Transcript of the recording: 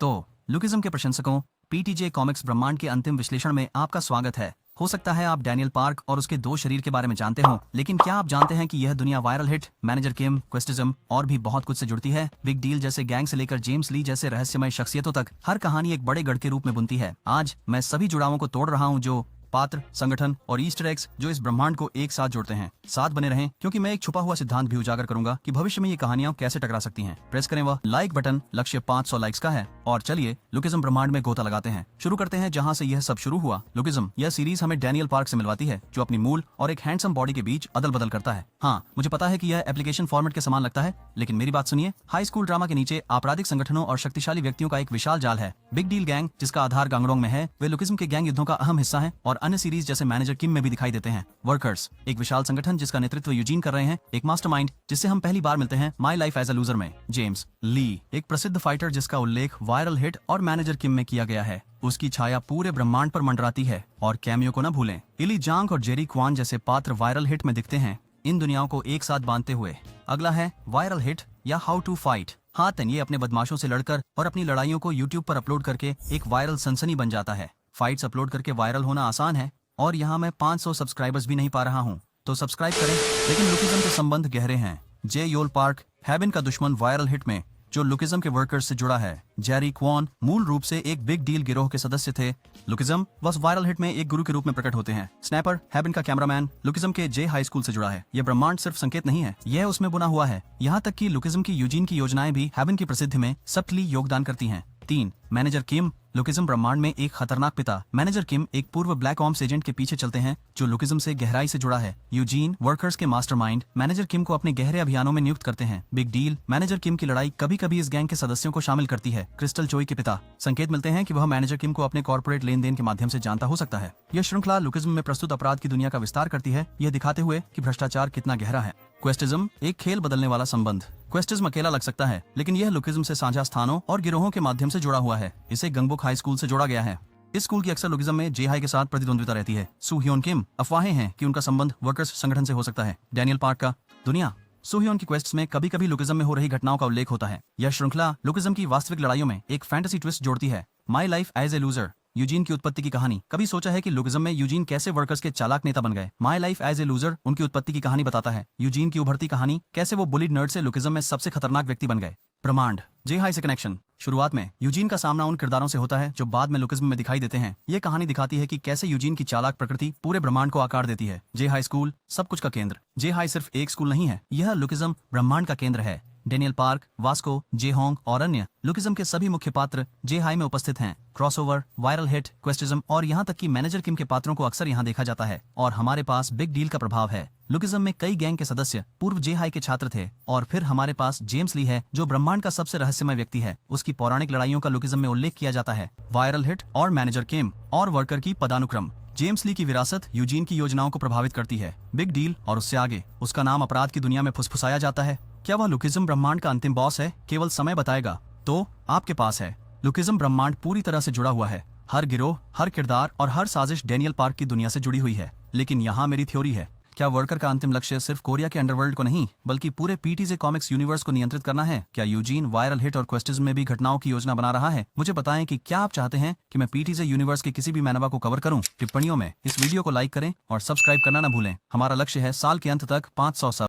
तो लुकिज्म के प्रशंसकों, पीटीजे कॉमिक्स ब्रह्मांड के अंतिम विश्लेषण में आपका स्वागत है। हो सकता है आप डैनियल पार्क और उसके 2 शरीर के बारे में जानते हो, लेकिन क्या आप जानते हैं कि यह दुनिया वायरल हिट, मैनेजर किम, क्वेस्टिज्म और भी बहुत कुछ से जुड़ती है। बिग डील जैसे गैंग से लेकर जेम्स ली जैसे रहस्यमय शख्सियतों तक हर कहानी एक बड़े गढ़ के रूप में बुनती है। आज मैं सभी जुड़ावों को तोड़ रहा हूँ, जो पात्र, संगठन और ईस्टर एग्स जो इस ब्रह्मांड को एक साथ जोड़ते हैं। साथ बने रहें, क्योंकि मैं एक छुपा हुआ सिद्धांत भी उजागर करूंगा कि भविष्य में ये कहानियां कैसे टकरा सकती हैं। प्रेस करें वह लाइक बटन, लक्ष्य 500 लाइक्स का है। और चलिए लुकिज्म ब्रह्मांड में गोता लगाते हैं। शुरू करते हैं जहां से यह सब शुरू हुआ। लुकिज्म यह सीरीज हमें डैनियल पार्क से मिलवाती है, जो अपनी मूल और एक हैंडसम बॉडी के बीच अदल बदल करता है। हाँ, मुझे पता है कि यह एप्लीकेशन फॉर्मेट के समान लगता है, लेकिन मेरी बात सुनिए। हाई स्कूल ड्रामा के नीचे आपराधिक संगठनों और शक्तिशाली व्यक्तियों का एक विशाल जाल है। बिग डील गैंग, जिसका आधार गांगडोंग में है, वे लुकिज्म के गैंग युद्धों का अहम हिस्सा है और अन्य सीरीज जैसे मैनेजर किम में भी दिखाई देते हैं। वर्कर्स एक विशाल संगठन जिसका नेतृत्व यूजीन कर रहे हैं, एक मास्टरमाइंड जिससे हम पहली बार मिलते हैं my life as a loser में। जेम्स ली एक प्रसिद्ध फाइटर जिसका उल्लेख वायरल हिट और मैनेजर किम में किया गया है। उसकी छाया पूरे ब्रह्मांड पर मंडराती है। और कैमियो को न भूलें, इली जांग और जेरी क्वान जैसे पात्र वायरल हिट में दिखते हैं, इन दुनियाओं को एक साथ बांधते हुए। अगला है वायरल हिट या हाउ टू फाइट। हाँ, ये अपने बदमाशों से लड़कर और अपनी लड़ाइयों को यूट्यूब पर अपलोड करके एक वायरल सनसनी बन जाता है। फाइट्स अपलोड करके वायरल होना आसान है, और यहाँ मैं 500 सब्सक्राइबर्स भी नहीं पा रहा हूँ, तो सब्सक्राइब करें। लेकिन लुकिज्म के संबंध गहरे हैं। जे योल पार्क, हैबिन का दुश्मन वायरल हिट में जो लुकिज्म के वर्कर्स से जुड़ा है। जेरी क्वान मूल रूप से एक बिग डील गिरोह के सदस्य थे। लुकिज्म बस वायरल हिट में एक गुरु के रूप में प्रकट होते हैं। स्नैपर, हैबिन का कैमरामैन, लुकिज्म के जे हाई स्कूल से जुड़ा है। यह ब्रह्मांड सिर्फ संकेत नहीं है, यह उसमें बुना हुआ है। यहाँ तक कि लुकिज्म की यूजीन की योजनाएं भी हैबिन की प्रसिद्धि में सब्टली योगदान करती हैं। 3. मैनेजर किम, लुकिज्म ब्रह्मांड में एक खतरनाक पिता। मैनेजर किम एक पूर्व ब्लैक ऑप्स एजेंट के पीछे चलते हैं, जो लुकिज्म से गहराई से जुड़ा है। यूजीन वर्कर्स के मास्टरमाइंड मैनेजर किम को अपने गहरे अभियानों में नियुक्त करते हैं। बिग डील मैनेजर किम की लड़ाई कभी कभी इस गैंग के सदस्यों को शामिल करती है। क्रिस्टल चोई के पिता, संकेत मिलते हैं कि वह मैनेजर किम को अपने कॉर्पोरेट लेन देन के माध्यम से जानता हो सकता है। यह श्रृंखला लुकिज्म में प्रस्तुत अपराध की दुनिया का विस्तार करती है, यह दिखाते हुए कि भ्रष्टाचार कितना गहरा है। क्वेस्टिज्म एक खेल बदलने वाला संबंध। क्वेस्टिज्म अकेला लग सकता है, लेकिन यह लुकिज्म से साझा स्थानों और गिरोहों के माध्यम से जुड़ा हुआ है। इसे गंगबुक हाई स्कूल से जोड़ा गया है। इस स्कूल की अक्सर लुकिज्म में जे हाई के साथ प्रतिद्वंद्विता रहती है। सू ह्योन किम, अफवाहें हैं कि उनका संबंध वर्कर्स संगठन से हो सकता है। डैनियल पार्क का दुनिया। सू ह्योन की क्वेस्ट्स में कभी कभी लुकिज्म में हो रही घटनाओं का उल्लेख होता है। यह श्रृंखला लुकिज्म की वास्तविक लड़ाइयों में एक फैंटेसी ट्विस्ट जोड़ती है। My life as a loser, Eugene की उत्पत्ति की कहानी। कभी सोचा है कि लुकिज्म में यूजीन कैसे वर्कर्स के चालाक नेता बन गए? My life as a loser उनकी उत्पत्ति की कहानी बताता है। यूजीन की उभरती कहानी, कैसे वो बुलिड नर्ड से लुकिज्म में सबसे खतरनाक व्यक्ति बन गए। ब्रह्मांड, जे हाई से कनेक्शन। शुरुआत में यूजीन का सामना उन किरदारों से होता है जो बाद में लुकिज्म में दिखाई देते हैं। ये कहानी दिखाती है कि कैसे यूजीन की चालाक प्रकृति पूरे ब्रह्मांड को आकार देती है। जे हाई स्कूल सब कुछ का केंद्र। जे हाई सिर्फ एक स्कूल नहीं है, यह लुकिज्म ब्रह्मांड का केंद्र है। डैनियल पार्क, वास्को, जे होंग और अन्य लुकिज्म के सभी मुख्य पात्र जे हाई में उपस्थित हैं। क्रॉसओवर, वायरल हिट, क्वेस्टिज्म और यहाँ तक कि मैनेजर किम के पात्रों को अक्सर यहाँ देखा जाता है। और हमारे पास बिग डील का प्रभाव है। लुकिज्म में कई गैंग के सदस्य पूर्व जे हाई के छात्र थे। और फिर हमारे पास जेम्स ली है, जो ब्रह्मांड का सबसे रहस्यमय व्यक्ति है। उसकी पौराणिक लड़ाइयों का लुकिज्म में उल्लेख किया जाता है। वायरल हिट और मैनेजर किम और वर्कर की पदानुक्रम। जेम्स ली की विरासत यूजीन की योजनाओं को प्रभावित करती है। बिग डील और उससे आगे उसका नाम अपराध की दुनिया में फुसफुसाया जाता है। क्या वह लुकिज्म ब्रह्मांड का अंतिम बॉस है? केवल समय बताएगा। तो आपके पास है। लुकिज्म ब्रह्मांड पूरी तरह से जुड़ा हुआ है। हर गिरोह, हर किरदार और हर साजिश डैनियल पार्क की दुनिया से जुड़ी हुई है। लेकिन यहाँ मेरी थ्योरी है। क्या वर्कर का अंतिम लक्ष्य सिर्फ कोरिया के अंडरवर्ल्ड को नहीं, बल्कि पूरे पीटीजे कॉमिक्स यूनिवर्स को नियंत्रित करना है? क्या यूजीन वायरल हिट और क्वेस्टिज्म में भी घटनाओं की योजना बना रहा है? मुझे बताएं कि क्या आप चाहते हैं कि मैं पीटीजे यूनिवर्स के किसी भी मैनवा को कवर करूं? टिप्पणियों में इस वीडियो को लाइक करें और सब्सक्राइब करना न भूलें। हमारा लक्ष्य है साल के अंत तक 500 सब।